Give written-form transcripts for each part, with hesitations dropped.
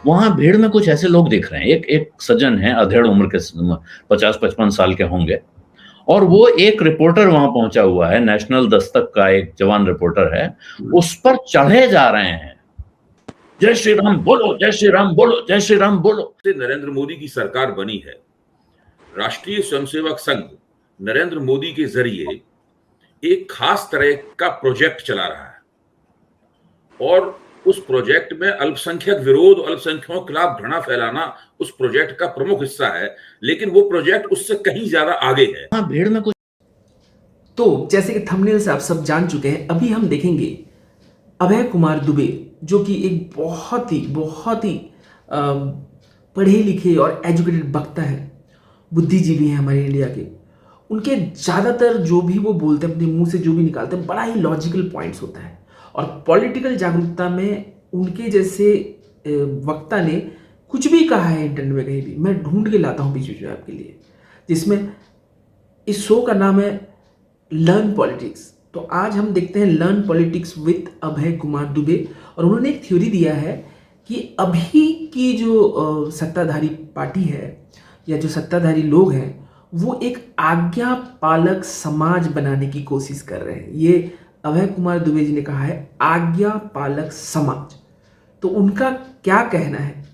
वहां भीड़ में कुछ ऐसे लोग दिख रहे हैं। एक एक सज्जन है, अधेड़ उम्र के, 50-55 साल के होंगे, और वो एक रिपोर्टर वहां पहुंचा हुआ है, नेशनल दस्तक का एक जवान रिपोर्टर है, उस पर चढ़े जा रहे हैं, जय श्री राम बोलो, जय श्री राम बोलो, जय श्री राम बोलो। नरेंद्र मोदी की सरकार बनी है, राष्ट्रीय स्वयंसेवक संघ नरेंद्र मोदी के जरिए एक खास तरह का प्रोजेक्ट चला रहा है और उस प्रोजेक्ट में अल्पसंख्यक विरोध, अल्पसंख्यकों के खिलाफ घृणा फैलाना उस प्रोजेक्ट का प्रमुख हिस्सा है, लेकिन वो प्रोजेक्ट उससे कहीं ज्यादा आगे है। हाँ, भीड़ में कुछ। तो जैसे कि थंबनेल से आप सब जान चुके हैं, अभी हम देखेंगे अभय कुमार दुबे, जो कि एक बहुत ही पढ़े लिखे और एजुकेटेड वक्ता है, बुद्धिजीवी हैं हमारे इंडिया के। उनके ज़्यादातर जो भी वो बोलते हैं, अपने मुंह से जो भी निकालते हैं, बड़ा ही लॉजिकल पॉइंट्स होता है। और पॉलिटिकल जागरूकता में उनके जैसे वक्ता ने कुछ भी कहा है इंटरनेट में कहीं भी, मैं ढूंढ के लाता हूँ बीच बीच में आपके लिए, जिसमें इस शो का नाम है लर्न पॉलिटिक्स। तो आज हम देखते हैं learn politics with Abhay Kumar Dubey. और उन्होंने एक थ्योरी दिया है कि अभी की जो सत्ताधारी पार्टी है या जो सत्ताधारी लोग हैं, वो एक आज्ञा पालक समाज बनाने की कोशिश कर रहे हैं। ये अभय कुमार दुबे जी ने कहा है, आज्ञा पालक समाज। तो उनका क्या कहना है,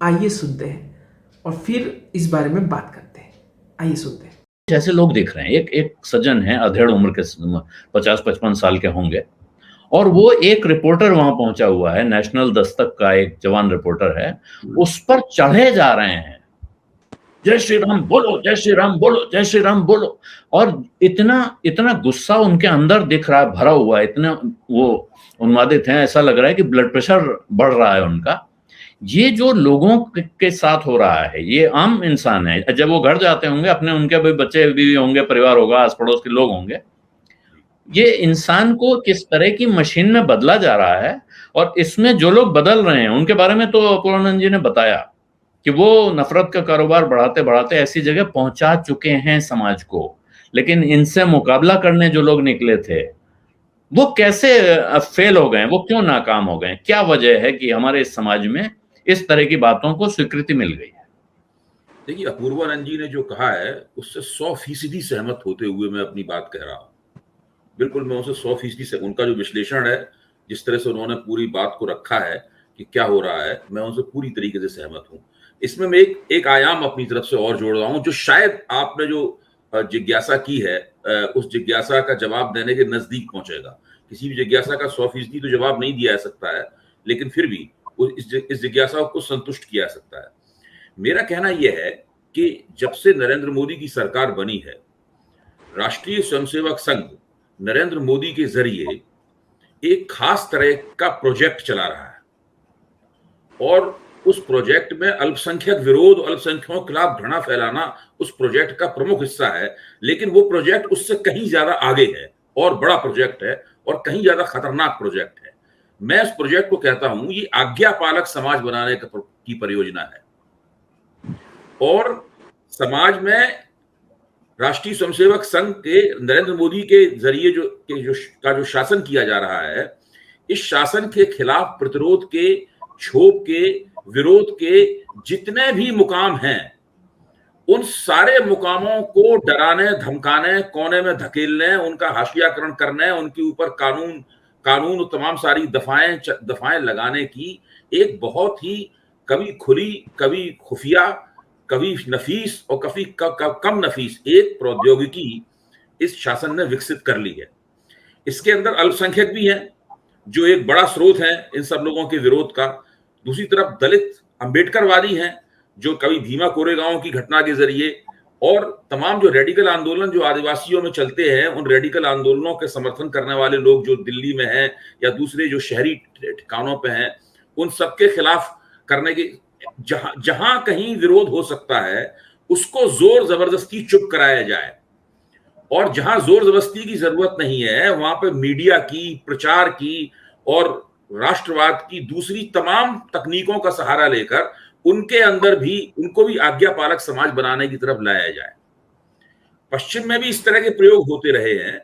आइए सुनते हैं और फिर इस बारे में बात करते हैं। आइए सुनते हैं। ऐसे लोग दिख रहे हैं। एक एक सज्जन है, अधेड़ उम्र के, 50-55 साल के होंगे, और वो एक रिपोर्टर वहां पहुंचा हुआ है, नेशनल दस्तक का एक जवान रिपोर्टर है, उस पर चढ़े जा रहे हैं, जय श्री राम बोलो, जय श्री राम बोलो, जय श्री राम बोलो। और इतना इतना गुस्सा उनके अंदर दिख रहा है, भरा हुआ है, इतना वो उन्मादित हैं, ऐसा लग रहा है कि ब्लड प्रेशर बढ़ रहा है उनका। ये जो लोगों के साथ हो रहा है, ये आम इंसान है। जब वो घर जाते होंगे अपने, उनके भी बच्चे बीवी होंगे, परिवार होगा, आस पड़ोस के लोग होंगे, ये इंसान को किस तरह की मशीन में बदला जा रहा है। और इसमें जो लोग बदल रहे हैं उनके बारे में तो अपूर्वानंद जी ने बताया कि वो नफरत का कारोबार बढ़ाते बढ़ाते ऐसी जगह पहुंचा चुके हैं समाज को। लेकिन इनसे मुकाबला करने जो लोग निकले थे, वो कैसे फेल हो गए, वो क्यों नाकाम हो गए, क्या वजह है कि हमारे इस समाज में इस तरह की बातों को स्वीकृति मिल गई है। देखिए, अपूर्वानंद जी ने जो कहा है उससे 100% सहमत होते हुए मैं अपनी बात कह रहा हूं। बिल्कुल मैं उनसे 100% से, उनका जो विश्लेषण है, जिस तरह से उन्होंने पूरी बात को रखा है कि क्या हो रहा है, मैं उनसे पूरी तरीके से सहमत हूं। इसमें मैं एक आयाम अपनी तरफ से और जोड़ रहा हूं, जो शायद आपने जो जिज्ञासा की है, उस जिज्ञासा का जवाब देने के नजदीक पहुंचेगा। किसी भी जिज्ञासा का 100% तो जवाब नहीं दिया जा सकता है, लेकिन फिर भी इस जिज्ञासा को संतुष्ट किया जा सकता है। मेरा कहना यह है कि जब से नरेंद्र मोदी की सरकार बनी है, राष्ट्रीय स्वयंसेवक संघ नरेंद्र मोदी के जरिए एक खास तरह का प्रोजेक्ट चला रहा है और उस प्रोजेक्ट में अल्पसंख्यक विरोध, अल्पसंख्यकों के खिलाफ घृणा फैलाना उस प्रोजेक्ट का प्रमुख हिस्सा है, लेकिन वो प्रोजेक्ट उससे कहीं ज्यादा आगे है और बड़ा प्रोजेक्ट है और कहीं ज्यादा खतरनाक प्रोजेक्ट है। मैं इस प्रोजेक्ट को कहता हूं, ये आज्ञा पालक समाज बनाने की परियोजना है। और समाज में राष्ट्रीय स्वयंसेवक संघ के नरेंद्र मोदी के जरिए जो शासन किया जा रहा है, इस शासन के खिलाफ प्रतिरोध के, क्षोभ के, विरोध के जितने भी मुकाम हैं, उन सारे मुकामों को डराने, धमकाने, कोने में धकेलने, उनका हाशियाकरण करने, उनके ऊपर कानून तमाम सारी दफाएं लगाने की एक बहुत ही कभी खुली, कभी खुफिया, कभी नफीस और कभी कम नफीस एक प्रौद्योगिकी इस शासन ने विकसित कर ली है। इसके अंदर अल्पसंख्यक भी हैं, जो एक बड़ा स्रोत है इन सब लोगों के विरोध का। दूसरी तरफ दलित अंबेडकरवादी हैं, जो कभी भीमा कोरेगांव की घटना के जरिए और तमाम जो रेडिकल आंदोलन जो आदिवासियों में चलते हैं, उन रेडिकल आंदोलनों के समर्थन करने वाले लोग जो दिल्ली में हैं या दूसरे जो शहरी ठिकानों पे हैं, उन सबके खिलाफ करने की जहां कहीं विरोध हो सकता है, उसको जोर जबरदस्ती चुप कराया जाए। और जहां जोर जबरदस्ती की जरूरत नहीं है, वहां पर मीडिया की, प्रचार की और राष्ट्रवाद की दूसरी तमाम तकनीकों का सहारा लेकर उनके अंदर भी, उनको भी आज्ञा पालक समाज बनाने की तरफ लाया जाए। पश्चिम में भी इस तरह के प्रयोग होते रहे हैं,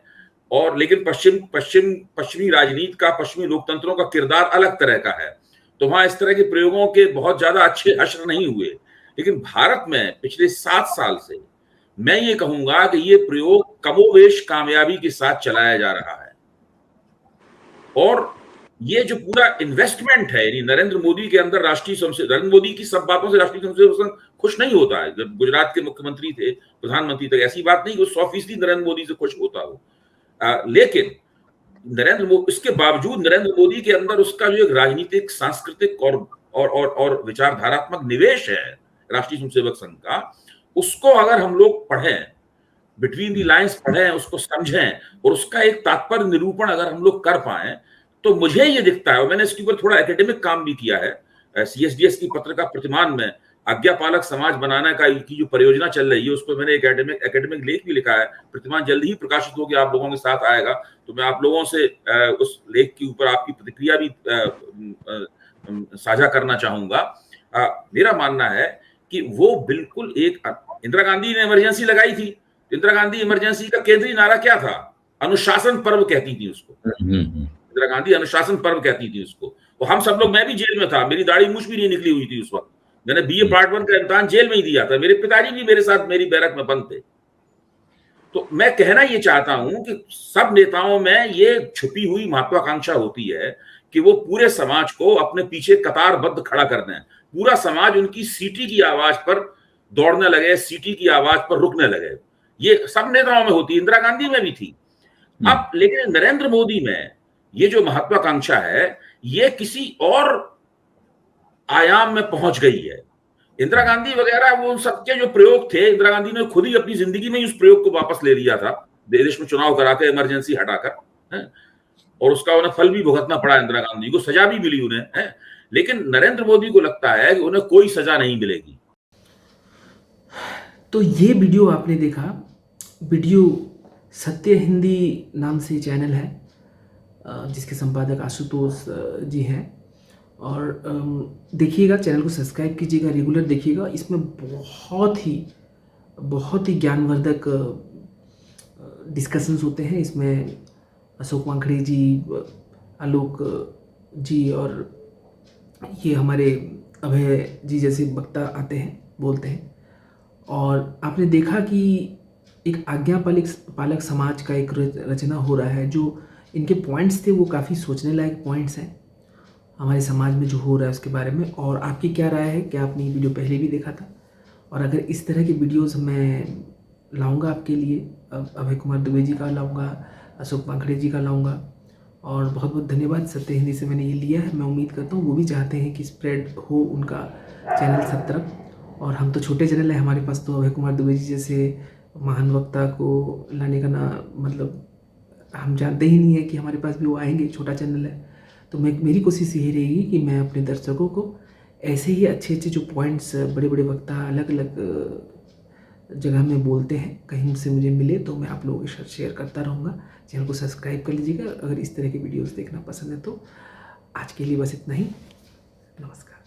और लेकिन पश्चिमी राजनीति का, पश्चिमी लोकतंत्रों का किरदार अलग तरह का है। तो वहां इस तरह के प्रयोगों के बहुत ज्यादा अच्छे असर नहीं हुए। लेकिन भारत में पिछले 7 साल से मैं ये कहूंगा कि ये प्रयोग कमोवेश कामयाबी के साथ चलाया जा रहा है। और ये जो पूरा इन्वेस्टमेंट है, यानी नरेंद्र मोदी के अंदर नरेंद्र मोदी की सब बातों से राष्ट्रीय संसद खुश नहीं होता है। जब गुजरात के मुख्यमंत्री थे, प्रधानमंत्री तक, ऐसी बात नहीं कि वो 100% नरेंद्र मोदी से खुश होता हो। लेकिन इसके बावजूद नरेंद्र मोदी के अंदर उसका जो एक राजनीतिक, सांस्कृतिक और विचारधारात्मक निवेश है राष्ट्रीय स्वयंसेवक संघ का, उसको अगर हम लोग पढ़ें, बिटवीन दी लाइंस पढ़ें, उसको समझें और उसका एक तात्पर्य निरूपण अगर हम लोग कर पाए, तो मुझे ये दिखता है, और मैंने इसके ऊपर थोड़ा एकेडमिक काम भी किया है, CSDS की पत्रिका प्रतिमान में आज्ञापालक समाज बनाने की जो परियोजना चल रही है, उस पर मैंने एक एकेडमिक लेख भी लिखा है। प्रतिमान जल्द ही प्रकाशित होकर आप लोगों के साथ आएगा, तो मैं आप लोगों से उस लेख के ऊपर आपकी प्रतिक्रिया भी साझा करना चाहूंगा। मेरा मानना है कि वो बिल्कुल इंदिरा गांधी ने इमरजेंसी लगाई थी। इंदिरा गांधी इमरजेंसी का केंद्रीय नारा क्या था? अनुशासन पर्व कहती थी उसको। इंदिरा गांधी अनुशासन पर्व कहती थी उसको। और हम सब लोग, मैं भी जेल में था, मेरी दाढ़ी मूछ भी नहीं निकली हुई थी उस वक्त। मैंने BA पार्ट 1 का इम्तिहान जेल में ही दिया था। मेरे पिताजी भी मेरे साथ मेरी बैरक में बंद थे। तो मैं कहना ये चाहता हूं कि सब नेताओं में ये छुपी हुई महत्वाकांक्षा होती है कि वो पूरे समाज को अपने पीछे कतारबद्ध खड़ा कर दें, पूरा समाज उनकी सीटी की आवाज पर दौड़ने लगे, सीटी की आवाज पर रुकने लगे। ये सब नेताओं में होती, इंदिरा गांधी में भी थी। अब लेकिन नरेंद्र मोदी में ये जो महत्वाकांक्षा है, ये किसी और आयाम में पहुंच गई है। इंदिरा गांधी वगैरह वो सबके जो प्रयोग थे, इंदिरा गांधी ने खुद ही अपनी जिंदगी में उस प्रयोग को वापस ले लिया था, देश में चुनाव करा के इमरजेंसी हटाकर, और उसका उन्हें फल भी भुगतना पड़ा। इंदिरा गांधी को सजा भी मिली उन्हें, लेकिन नरेंद्र मोदी को लगता है कि उन्हें कोई सजा नहीं मिलेगी। तो ये वीडियो आपने देखा, वीडियो सत्य हिंदी नाम से चैनल है, जिसके संपादक आशुतोष जी हैं। और देखिएगा, चैनल को सब्सक्राइब कीजिएगा, रेगुलर देखिएगा। इसमें बहुत ही ज्ञानवर्धक डिस्कशंस होते हैं। इसमें अशोक वानखेड़े जी, आलोक जी और ये हमारे अभय जी जैसे वक्ता आते हैं, बोलते हैं। और आपने देखा कि एक पालक समाज का एक रचना हो रहा है। जो इनके पॉइंट्स थे वो काफ़ी सोचने लायक पॉइंट्स हैं हमारे समाज में जो हो रहा है उसके बारे में। और आपकी क्या राय है? क्या आपने ये वीडियो पहले भी देखा था? और अगर इस तरह के वीडियोस मैं लाऊंगा आपके लिए, अभय कुमार दुबे जी का लाऊंगा, अशोक वानखेड़े जी का लाऊंगा। और बहुत बहुत धन्यवाद, सत्य हिंदी से मैंने ये लिया है। मैं उम्मीद करता हूँ वो भी चाहते हैं कि स्प्रेड हो उनका चैनल सब तरफ। और हम तो छोटे चैनल है, हमारे पास तो अभय कुमार दुबे जी जैसे महान वक्ता को लाने का मतलब हम जानते ही नहीं है कि हमारे पास भी वो आएंगे। छोटा चैनल है, तो मेरी कोशिश यही रहेगी कि मैं अपने दर्शकों को ऐसे ही अच्छे जो पॉइंट्स बड़े बड़े वक्ता अलग अलग जगह में बोलते हैं, कहीं से मुझे मिले तो मैं आप लोगों के साथ शेयर करता रहूँगा। चैनल को सब्सक्राइब कर लीजिएगा अगर इस तरह के वीडियोस देखना पसंद है तो। आज के लिए बस इतना ही, नमस्कार।